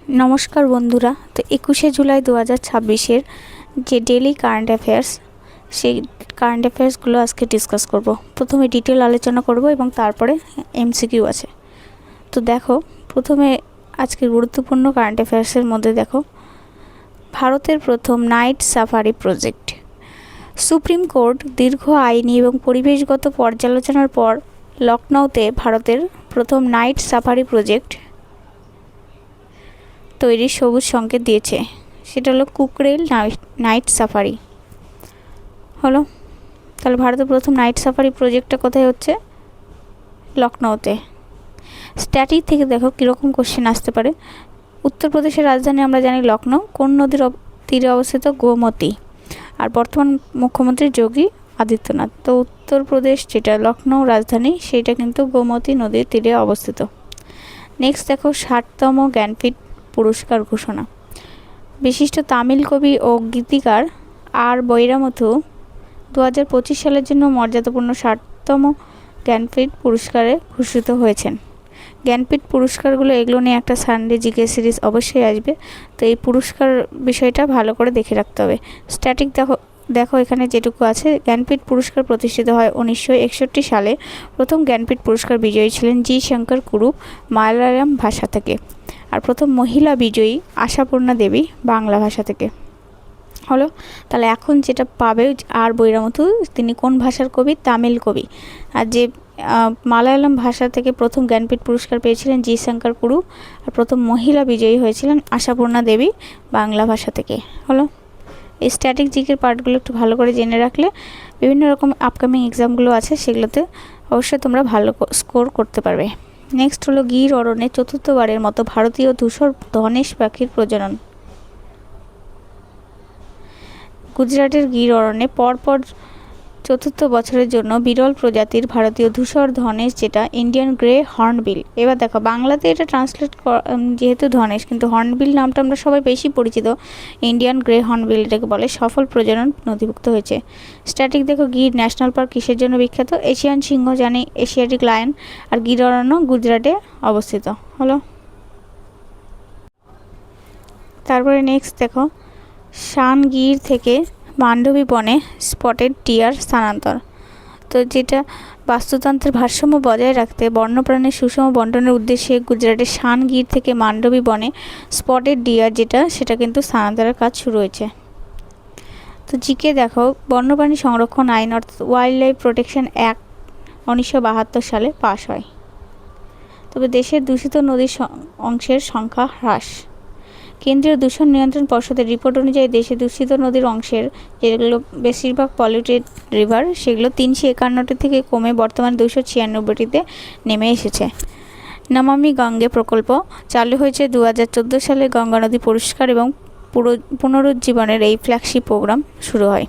नमस्कार बंधुरा। तो 21 जुलाई 2026 যে ডেইলি কারেন্ট অ্যাফেয়ার্স সেই কারেন্ট অ্যাফেয়ার্সগুলো আজকে ডিসকাস করব। প্রথমে ডিটেল আলোচনা করব এবং তারপরে এমসিকিউ আছে। তো দেখো, প্রথমে আজকের গুরুত্বপূর্ণ কারেন্ট অ্যাফেয়ার্সের মধ্যে দেখো, ভারতের প্রথম night safari project. Supreme court দীর্ঘ আইনি এবং পরিবেশগত পর্যালোচনার পর লখনউতে ভারতের প্রথম নাইট সাফারি প্রজেক্ট তৈরির সবুজ সংকেত দিয়েছে। সেটা হলো কুকরেল নাইট সাফারি হলো। তাহলে ভারতের প্রথম নাইট সাফারি প্রজেক্টটা কোথায় হচ্ছে? লখনউতে। স্ট্যাটিক থেকে দেখো কীরকম কোশ্চেন আসতে পারে। উত্তরপ্রদেশের রাজধানী আমরা জানি লখনউ, কোন নদীর তীরে অবস্থিত? গোমতী। আর বর্তমান মুখ্যমন্ত্রী যোগী আদিত্যনাথ। তো উত্তরপ্রদেশ যেটা লখনউ রাজধানী, সেটা কিন্তু গোমতী নদীর তীরে অবস্থিত। নেক্সট দেখো, 60তম জ্ঞানপীঠ পুরস্কার ঘোষণা। বিশিষ্ট তামিল কবি ও গীতিকার আর বৈরামথু 2025 সালের জন্য মর্যাদাপূর্ণ 60তম জ্ঞানপীঠ পুরস্কারে ভূষিত হয়েছেন। জ্ঞানপীঠ পুরস্কারগুলো এগুলো নিয়ে একটা সানডে জিকে সিরিজ অবশ্যই আসবে, তো এই পুরস্কার বিষয়টা ভালো করে দেখে রাখতে হবে। স্ট্যাটিক দেখো এখানে যেটুকু আছে, জ্ঞানপীঠ পুরস্কার প্রতিষ্ঠিত হয় 1961 সালে। প্রথম জ্ঞানপীঠ পুরস্কার বিজয়ী ছিলেন জি শঙ্কর কুরুপ, মালায়ালাম ভাষা থেকে। আর প্রথম মহিলা বিজয়ী আশাপূর্ণা দেবী, বাংলা ভাষা থেকে হলো। তাহলে এখন যেটা পাবে আর বৈরামথু, তিনি কোন ভাষার কবি? তামিল কবি। আর যে মালায়ালাম ভাষা থেকে প্রথম জ্ঞানপীঠ পুরস্কার পেয়েছিলেন জি শঙ্কর কুরুপ। আর প্রথম মহিলা বিজয়ী হয়েছিলেন আশাপূর্ণা দেবী, বাংলা ভাষা থেকে হলো। এই স্ট্যাটিক জিকের পার্টগুলো একটু ভালো করে জেনে রাখলে বিভিন্ন রকম আপকামিং এক্সামগুলো আছে, সেগুলোতে অবশ্যই তোমরা ভালো স্কোর করতে পারবে। নেক্সট হলো, গির অরণ্যে চতুর্থবারের মতো ভারতীয় ধূসর ধনেশ পাখির প্রজনন। গুজরাটের গির অরণ্যে পরপর চতুর্থ বছরের জন্য বিরল প্রজাতির ভারতীয় ধূসর ধনেশ, যেটা ইন্ডিয়ান গ্রে হর্নবিল। এবার দেখো, বাংলাতে এটা ট্রান্সলেট যেহেতু ধনেশ, কিন্তু হর্নবিল নামটা আমরা সবাই বেশি পরিচিত। ইন্ডিয়ান গ্রে হর্নবিল এটাকে বলে। সফল প্রজনন নথিভুক্ত হয়েছে। স্ট্যাটিক দেখো, গির ন্যাশনাল পার্ক কিসের জন্য বিখ্যাত? এশিয়ান সিংহ জানি, এশিয়াটিক লায়ন। আর গির অরণ্য গুজরাটে অবস্থিত হলো। তারপরে নেক্সট দেখো, শানগির থেকে মান্ডবী বনে স্পটেড টিয়ার স্থানান্তর। তো যেটা বাস্তুতন্ত্রের ভারসাম্য বজায় রাখতে বন্যপ্রাণীর সুষম বন্টনের উদ্দেশ্যে গুজরাটের শানগির থেকে মান্ডবী বনে স্পটেড ডিয়ার সেটা কিন্তু স্থানান্তরের কাজ শুরু হয়েছে। তো জিকে দেখো, বন্যপ্রাণী সংরক্ষণ আইন অর্থাৎ ওয়াইল্ড লাইফ প্রোটেকশন অ্যাক্ট 1972 সালে পাশ হয়। তবে দেশের দূষিত নদীর অংশের সংখ্যা হ্রাস। কেন্দ্রীয় দূষণ নিয়ন্ত্রণ পর্ষদের রিপোর্ট অনুযায়ী দেশে দূষিত নদীর অংশের, যেগুলো বেশিরভাগ পলিউটেড রিভার, সেগুলো 351টি থেকে কমে বর্তমানে 296টিতে নেমে এসেছে। নমামি গঙ্গে প্রকল্প চালু হয়েছে 2014 সালে। গঙ্গা নদী পরিষ্কার এবং পুনরুজ্জীবনের এই ফ্ল্যাগশিপ প্রোগ্রাম শুরু হয়।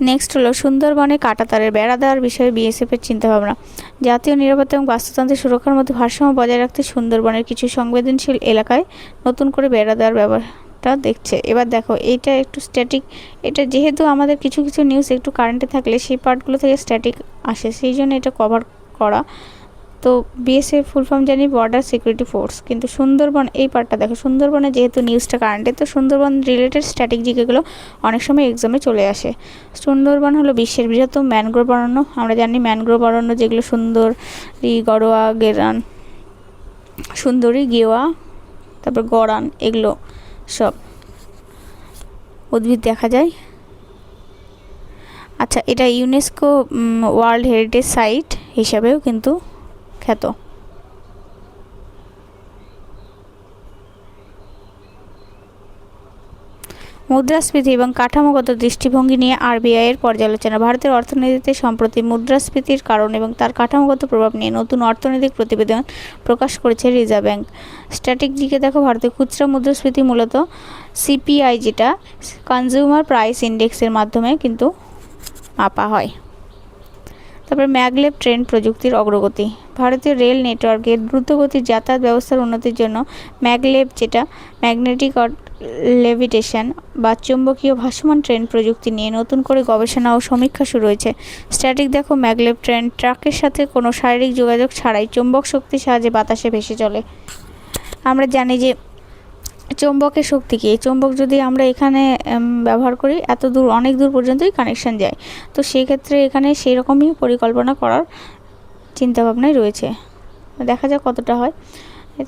নেক্সট হলো, সুন্দরবনে কাঁটাতারের বেড়া দেওয়ার বিষয়ে বিএসএফের চিন্তাভাবনা। জাতীয় নিরাপত্তা এবং বাস্তুতন্ত্রের সুরক্ষার মধ্যে ভারসাম্য বজায় রাখতে সুন্দরবনের কিছু সংবেদনশীল এলাকায় নতুন করে বেড়া দেওয়ার ব্যাপারটা দেখছে। এবার দেখো, এইটা একটু স্ট্যাটিক, এটা যেহেতু আমাদের কিছু কিছু নিউজ একটু কারেন্টে থাকলে সেই পার্টগুলো থেকে স্ট্যাটিক আসে, সেই জন্য এটা কভার করা। তো বিএসএফ ফুল ফর্ম জানি বর্ডার সিকিউরিটি ফোর্স, কিন্তু সুন্দরবন এই পার্টটা দেখো, সুন্দরবনে যেহেতু নিউজটা কারেন্টে, তো সুন্দরবন রিলেটেড স্ট্যাটিক জিকেগুলো অনেক সময় এক্সামে চলে আসে। সুন্দরবন হলো বিশ্বের বৃহত্তম ম্যানগ্রোভ অরণ্য। আমরা জানি ম্যানগ্রোভ অরণ্য যেগুলো সুন্দরী, গড়োয়া, গেরান, সুন্দরী, গেওয়া, তারপর গড়ান, এগুলো সব উদ্ভিদ দেখা যায়। আচ্ছা, এটা ইউনেস্কো ওয়ার্ল্ড হেরিটেজ সাইট হিসাবেও কিন্তু খ্যাত। মুদ্রাস্ফীতি এবং কাঠামোগত দৃষ্টিভঙ্গি নিয়ে আরবিআই এর পর্যালোচনা। ভারতের অর্থনীতিতে সম্প্রতি মুদ্রাস্ফীতির কারণ এবং তার কাঠামোগত প্রভাব নিয়ে নতুন অর্থনৈতিক প্রতিবেদন প্রকাশ করেছে রিজার্ভ ব্যাংক। স্ট্যাটিক দিকে দেখো, ভারতের খুচরা মুদ্রাস্ফীতি মূলত সিপিআই, যেটা কনজিউমার প্রাইস ইন্ডেক্সের মাধ্যমে কিন্তু মাপা হয়। তারপর ম্যাগলেভ ট্রেন প্রযুক্তির অগ্রগতি। ভারতীয় রেল নেটওয়ার্কের দ্রুতগতির যাতায়াত ব্যবস্থার উন্নতির জন্য ম্যাগলেভ, যেটা ম্যাগনেটিক লেভিটেশন বা চুম্বকীয় ভাসমান ট্রেন প্রযুক্তি নিয়ে নতুন করে গবেষণা ও সমীক্ষা শুরু হয়েছে। স্ট্যাটিক দেখো, ম্যাগলেভ ট্রেন ট্রাকের সাথে কোনো শারীরিক যোগাযোগ ছাড়াই চুম্বক শক্তির সাহায্যে বাতাসে ভেসে চলে। আমরা জানি যে চৌম্বকের শক্তি কি, চৌম্বক যদি আমরা এখানে ব্যবহার করি এত দূর, অনেক দূর পর্যন্তই কানেকশন যায়। তো সেই ক্ষেত্রে এখানে সেই রকমই পরিকল্পনা করার চিন্তাভাবনায় রয়েছে, দেখা যাক কতটা হয়।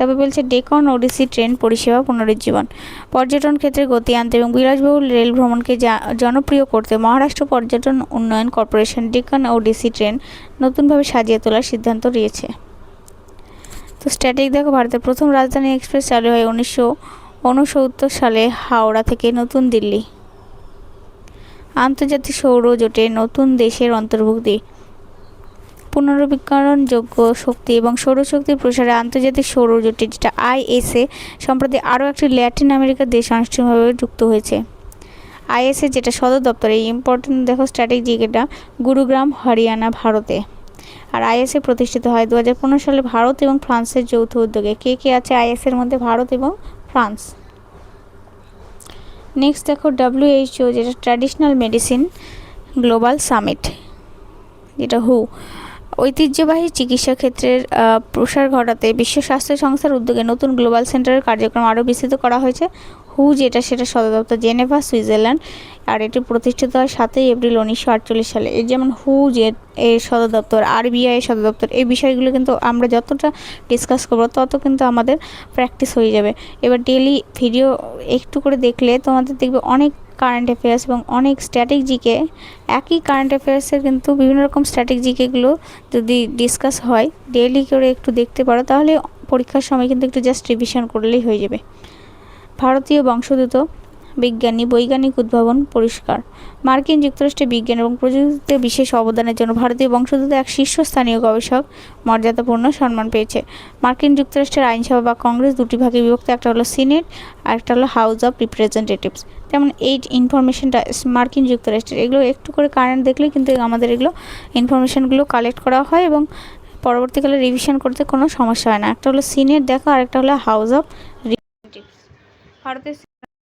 তবে বলছে ডেকন ওডিসি ট্রেন পরিষেবা পুনরুজ্জীবন, পর্যটন ক্ষেত্রে গতি আনতে এবং বিলাসবহুল রেল ভ্রমণকে জনপ্রিয় করতে মহারাষ্ট্র পর্যটন উন্নয়ন কর্পোরেশন ডেকন ওডিসি ট্রেন নতুনভাবে সাজিয়ে তোলার সিদ্ধান্ত নিয়েছে। তো স্ট্যাটিক দেখো, ভারতের প্রথম রাজধানী এক্সপ্রেস চালু হয় 1969 সালে হাওড়া থেকে নতুন দিল্লি। আন্তর্জাতিক সৌর জোটে নতুন দেশের অন্তর্ভুক্তি, পুনর্নবীকরণযোগ্য শক্তি এবং সৌরশক্তির প্রসারে আন্তর্জাতিক সৌর জোটে যেটা আইএসএ সম্প্রতি আরও একটি ল্যাটিন আমেরিকার দেশ আনুষ্ঠানিকভাবে যুক্ত হয়েছে। আইএসএ যেটা সদর দপ্তর, এই ইম্পর্টেন্ট দেখো স্ট্র্যাটেজিক, এটা গুরুগ্রাম হরিয়ানা ভারতে। আর আইএসএ প্রতিষ্ঠিত হয় 2015 সালে ভারত এবং ফ্রান্সের যৌথ উদ্যোগে। কে কে আছে আইএসএর মধ্যে? ভারত এবং ফ্রান্স। নেক্সট দেখো WHO, যেটা ট্র্যাডিশনাল মেডিসিন গ্লোবাল সামিট, যেটা হু, ঐতিহ্যবাহী চিকিৎসা ক্ষেত্রের প্রসার ঘটাতে বিশ্ব স্বাস্থ্য সংস্থার উদ্যোগে নতুন গ্লোবাল সেন্টারের কার্যক্রম আরও বিস্তৃত করা হয়েছে। হু যেটা, সেটা সদর দপ্তর জেনেভা, সুইজারল্যান্ড। আর এটি প্রতিষ্ঠিত হয় 7 এপ্রিল 1948 সালে। এই যেমন হু যে এর সদর দপ্তর, RBI এর সদর দপ্তর, এই বিষয়গুলো কিন্তু আমরা যতটা ডিসকাস করবো তত কিন্তু আমাদের প্র্যাকটিস হয়ে যাবে। এবার ডেলি ভিডিও একটু করে দেখলে তোমাদের দেখবে অনেক কারেন্ট অ্যাফেয়ার্স এবং অনেক স্ট্যাটিক জিকে, একই কারেন্ট অ্যাফেয়ার্সের কিন্তু বিভিন্ন রকম স্ট্যাটিক জিকেগুলো যদি ডিসকাস হয় ডেইলি করে একটু দেখতে পারো, তাহলে পরীক্ষার সময় কিন্তু একটু জাস্ট রিভিশন করলেই হয়ে যাবে। ভারতীয় বংশোদ্ভূত বিজ্ঞানী বৈজ্ঞানিক উদ্ভাবন পুরস্কার, মার্কিন যুক্তরাষ্ট্রে বিজ্ঞান এবং প্রযুক্তিতে বিশেষ অবদানের জন্য ভারতীয় বংশোদ্ভূত এক শীর্ষস্থানীয় গবেষক মর্যাদাপূর্ণ সম্মান পেয়েছে। মার্কিন যুক্তরাষ্ট্রের আইনসভা বা কংগ্রেস দুটি ভাগে বিভক্ত, একটা হলো সিনেট আর একটা হলো হাউস অফ রিপ্রেজেন্টেটিভস। যেমন এই ইনফরমেশনটা মার্কিন যুক্তরাষ্ট্রের, এগুলো একটু করে কারেন্ট দেখলেই কিন্তু আমাদের এগুলো ইনফরমেশনগুলো কালেক্ট করা হয় এবং পরবর্তীকালে রিভিশন করতে কোনো সমস্যা হয় না। একটা হলো সিনেট দেখো, আর একটা হলো হাউস অফ রিপ্রেজেন্টেটিভস। ভারতের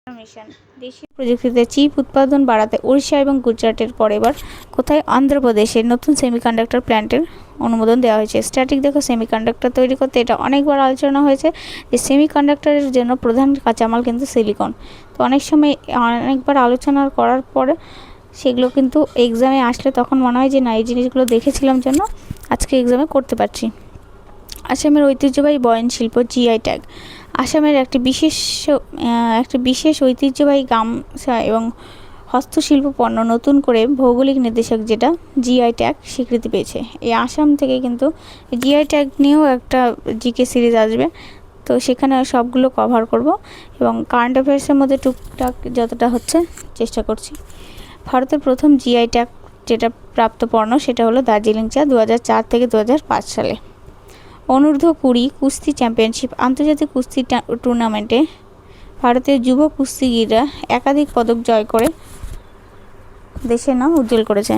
মিশন, দেশীয় প্রযুক্তিতে চিপ উৎপাদন বাড়াতে উড়িষ্যা এবং গুজরাটের পর এবার কোথায়? অন্ধ্রপ্রদেশের নতুন সেমিকন্ডাক্টর প্ল্যান্টের অনুমোদন দেওয়া হয়েছে। স্ট্যাটিক দেখো, সেমিকন্ডাক্টর তৈরি করতে, এটা অনেকবার আলোচনা হয়েছে যে সেমিকন্ডাক্টরের জন্য প্রধান কাঁচামাল কিন্তু সিলিকন। তো অনেক সময় অনেকবার আলোচনা করার পরে সেগুলো কিন্তু এক্সামে আসলে তখন মনে হয় যে না, এই জিনিসগুলো দেখেছিলাম জন্য আজকে এক্সামে করতে পারছি। আসামের ঐতিহ্যবাহী বয়ন শিল্প GI ট্যাগ, আসামের একটি বিশেষ ঐতিহ্যবাহী গামছা এবং হস্তশিল্প পণ্য নতুন করে ভৌগোলিক নির্দেশক যেটা GI ট্যাগ স্বীকৃতি পেয়েছে। এই আসাম থেকে কিন্তু GI ট্যাগ নিয়েও একটা জিকে সিরিজ আসবে, তো সেখানে সবগুলো কভার করব এবং কারেন্ট অ্যাফেয়ার্সের মধ্যে টুকটাক যতটা হচ্ছে চেষ্টা করছি। ভারতের প্রথম GI ট্যাগ যেটা প্রাপ্ত পণ্য সেটা হলো দার্জিলিং চা, 2004 থেকে 2005 সালে। অনূর্ধ্ব 20 কুস্তি চ্যাম্পিয়নশিপ, আন্তর্জাতিক কুস্তি টুর্নামেন্টে ভারতের যুব কুস্তিগিররা একাধিক পদক জয় করে দেশের নাম উজ্জ্বল করেছে।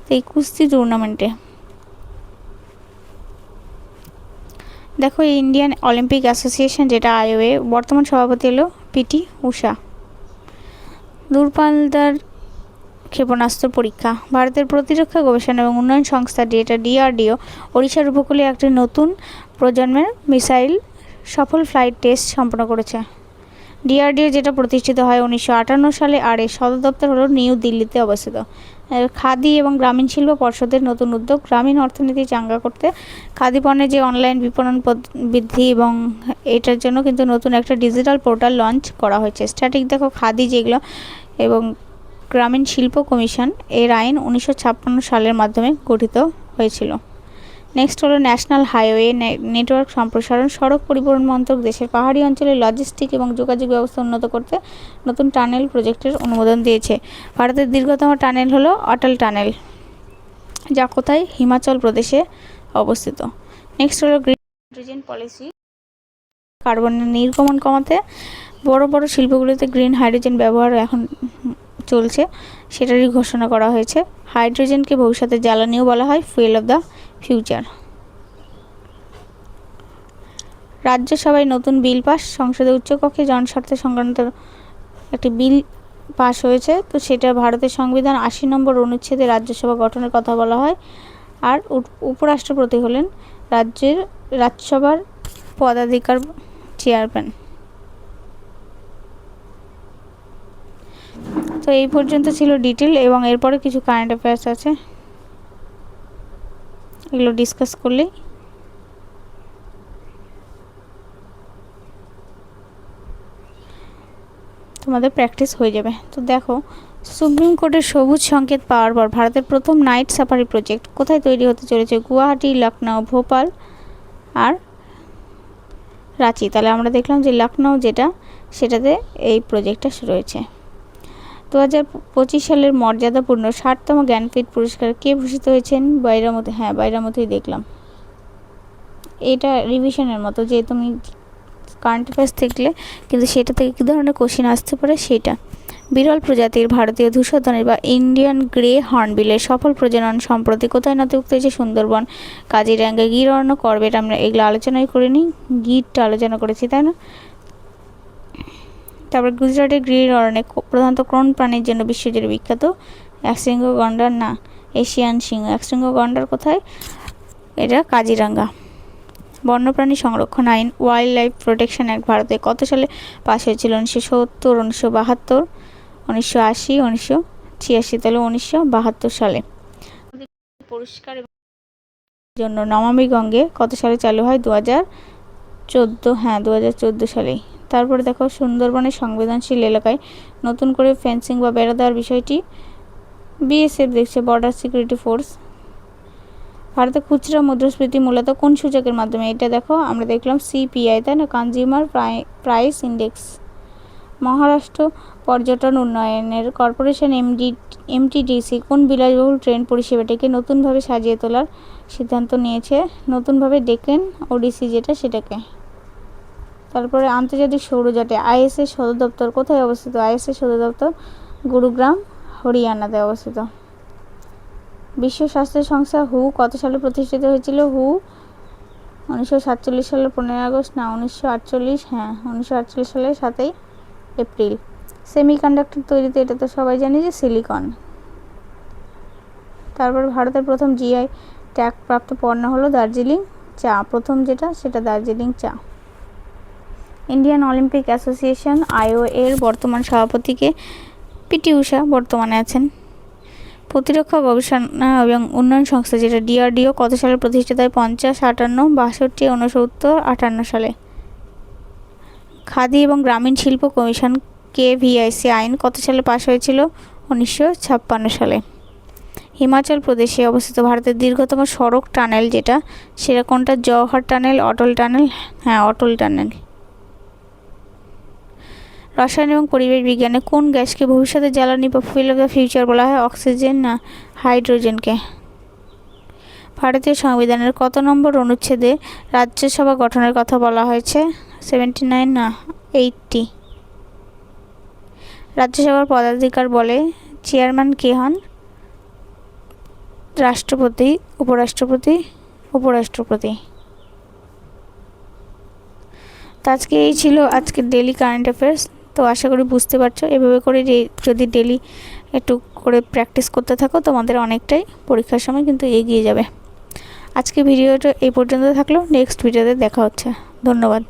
তো এই কুস্তি টুর্নামেন্টে দেখো, ইন্ডিয়ান অলিম্পিক অ্যাসোসিয়েশন যেটা IOA, বর্তমান সভাপতি হলো PT ঊষা। দূরপাল্লার ক্ষেপণাস্ত্র পরীক্ষা, ভারতের প্রতিরক্ষা গবেষণা এবং উন্নয়ন সংস্থা যেটা DRDO ওড়িশার উপকূলে একটি নতুন প্রজন্মের মিসাইল সফল ফ্লাইট টেস্ট সম্পন্ন করেছে। DRDO যেটা প্রতিষ্ঠিত হয় 1958 সালে, আর এর সদর দপ্তর হলো নিউ দিল্লিতে অবস্থিত। খাদি এবং গ্রামীণ শিল্প পর্ষদের নতুন উদ্যোগ, গ্রামীণ অর্থনীতি চাঙ্গা করতে খাদি পণ্যের যে অনলাইন বিপণন বৃদ্ধি এবং এটার জন্য কিন্তু নতুন একটা ডিজিটাল পোর্টাল লঞ্চ করা হয়েছে। স্ট্যাটিক দেখো, খাদি যেগুলো এবং গ্রামীণ শিল্প কমিশন এর আইন 1956 সালের মাধ্যমে গঠিত হয়েছিল। নেক্সট হলো ন্যাশনাল হাইওয়ে নেটওয়ার্ক সম্প্রসারণ, সড়ক পরিবহন মন্ত্রক দেশের পাহাড়ি অঞ্চলে লজিস্টিক এবং যোগাযোগ ব্যবস্থা উন্নত করতে নতুন টানেল প্রজেক্টের অনুমোদন দিয়েছে। ভারতের দীর্ঘতম টানেল হলো অটল টানেল, যা কোথায়? হিমাচল প্রদেশে অবস্থিত। নেক্সট হলো গ্রিন হাইড্রোজেন পলিসি, কার্বনের নির্গমন কমাতে বড় বড় শিল্পগুলিতে গ্রিন হাইড্রোজেন ব্যবহার এখন চলছে, সেটারই ঘোষণা করা হয়েছে। হাইড্রোজেনকে ভবিষ্যতে জ্বালানিও বলা হয়, ফুয়েল অফ দ্য ফিউচার। রাজ্যসভায় নতুন বিল পাস, সংসদে উচ্চকক্ষে জনস্বার্থ সংক্রান্ত একটি বিল পাস হয়েছে। তো সেটা ভারতের সংবিধান 80 নম্বর অনুচ্ছেদে রাজ্যসভা গঠনের কথা বলা হয়। আর উপরাষ্ট্রপতি হলেন রাজ্যসভার পদাধিকার চেয়ারম্যান। তো এই পর্যন্ত ছিল ডিটেল, এবং এরপরে কিছু কারেন্ট অ্যাফেয়ার্স আছে, এগুলো ডিসকাস করলেই তোমাদের প্র্যাকটিস হয়ে যাবে। তো দেখো, সুপ্রিম কোর্টের সবুজ সংকেত পাওয়ার পর ভারতের প্রথম নাইট সাফারি প্রজেক্ট কোথায় তৈরি হতে চলেছে? গুয়াহাটি, লখনউ, ভোপাল আর রাঁচি। তাহলে আমরা দেখলাম যে লখনউ যেটা, সেটাতে এই প্রজেক্টটা রয়েছে। 2025 সালের মর্যাদাপূর্ণ 60তম জ্ঞানপীঠ পুরস্কার কে ভূষিত হয়েছেন? বাইরামতি। হ্যাঁ, বাইরামতিই দেখলাম। এটা রিভিশনের মতো, যে তুমি কারেন্ট অ্যাফেয়ার্স দেখলে কিন্তু সেটা থেকে কী ধরনের কোশ্চেন আসতে পারে সেটা। বিরল প্রজাতির ভারতীয় ধূসরধনের বা ইন্ডিয়ান গ্রে হর্নবিলের সফল প্রজনন সম্প্রতি কোথায় নথিভুক্ত হয়েছে? সুন্দরবন, কাজিরাঙ্গা, গির অরণ্য, করবেট। আমরা এগুলো আলোচনাই করিনি, গিরটা আলোচনা করেছি, তাই না? তারপর গুজরাটের গির অরণ্যে প্রধানত কোন প্রাণীর জন্য বিশ্বজুড়ে বিখ্যাত? একশৃঙ্গ গন্ডার না, এশিয়ান সিংহ। একশৃঙ্গ গন্ডার কোথায়? এটা কাজিরাঙ্গা। বন্যপ্রাণী সংরক্ষণ আইন, ওয়াইল্ড লাইফ প্রোটেকশন অ্যাক্ট ভারতে কত সালে পাস হয়েছিল? 1970, 1972, 1980, 1986। তাহলে 1972 সালে। পরিষ্কার জন্য নমামি গঙ্গে কত সালে চালু হয়? 2014। হ্যাঁ, 2014 সালেই। তারপরে দেখো, সুন্দরবনের সংবেদনশীল এলাকায় নতুন করে ফেন্সিং বা বেড়া দেওয়ার বিষয়টি বিএসএফ দেখছে, বর্ডার সিকিউরিটি ফোর্স। ভারতে খুচরা মুদ্রাস্ফীতি মূলত কোন সূচকের মাধ্যমে? এটা দেখো, আমরা দেখলাম সিপিআই, তাই না, কনজিউমার প্রাইস ইন্ডেক্স। মহারাষ্ট্র পর্যটন উন্নয়নের কর্পোরেশন এমটিডিসি কোন বিলাসবহুল ট্রেন পরিষেবাটিকে নতুনভাবে সাজিয়ে তোলার সিদ্ধান্ত নিয়েছে? নতুনভাবে ডেকেন ওডিসি যেটা, সেটাকে। তারপরে আন্তর্জাতিক সৌরজোটে আইএসএর সদর দপ্তর কোথায় অবস্থিত? আইএসএর সদর দপ্তর গুরুগ্রাম, হরিয়ানাতে অবস্থিত। বিশ্ব স্বাস্থ্য সংস্থা হু কত সালে প্রতিষ্ঠিত হয়েছিল? হু 1947 সালের 15 আগস্ট না, 1948। হ্যাঁ, 1948 সালের 7 এপ্রিল। সেমিকন্ডাক্টর তৈরিতে, এটা তো সবাই জানি যে সিলিকন। তারপর ভারতের প্রথম জিআই ট্যাগ প্রাপ্ত পণ্য হলো দার্জিলিং চা, প্রথম যেটা, সেটা দার্জিলিং চা। ইন্ডিয়ান অলিম্পিক অ্যাসোসিয়েশন আইও এর বর্তমান সভাপতিকে? পিটি ঊষা বর্তমানে আছেন। প্রতিরক্ষা গবেষণা এবং উন্নয়ন সংস্থা যেটা ডিআরডিও কত সালে প্রতিষ্ঠিত হয়? 50, 58, 62, 69, 58 সালে। খাদি এবং গ্রামীণ শিল্প কমিশন কেভিআইসি আইন কত সালে পাস হয়েছিল? 1956 সালে। হিমাচল প্রদেশে অবস্থিত ভারতের দীর্ঘতম সড়ক টানেল যেটা, সেটা কোনটা? জওহর টানেল, অটল টানেল। হ্যাঁ, অটল টানেল। রসায়ন এবং পরিবেশ বিজ্ঞানে কোন গ্যাসকে ভবিষ্যতের জ্বালানি বা ফুয়েল অফ দ্য ফিউচার বলা হয়? অক্সিজেন না, হাইড্রোজেনকে। ভারতীয় সংবিধানের কত নম্বর অনুচ্ছেদে রাজ্যসভা গঠনের কথা বলা হয়েছে? 79 না, 80। রাজ্যসভার পদাধিকার বলে চেয়ারম্যান কে হন? রাষ্ট্রপতি, উপরাষ্ট্রপতি। তো আজকে এই ছিল আজকের ডেলি কারেন্ট অ্যাফেয়ার্স। তো আশা করি বুঝতে পারছো। এভাবে করে যদি ডেলি একটু করে প্র্যাকটিস করতে থাকো, তোমাদের অনেকটাই পরীক্ষার সময় কিন্তু এগিয়ে যাবে। আজকে ভিডিওটা এই পর্যন্ত থাকলো, নেক্সট ভিডিওতে দেখা হচ্ছে। ধন্যবাদ।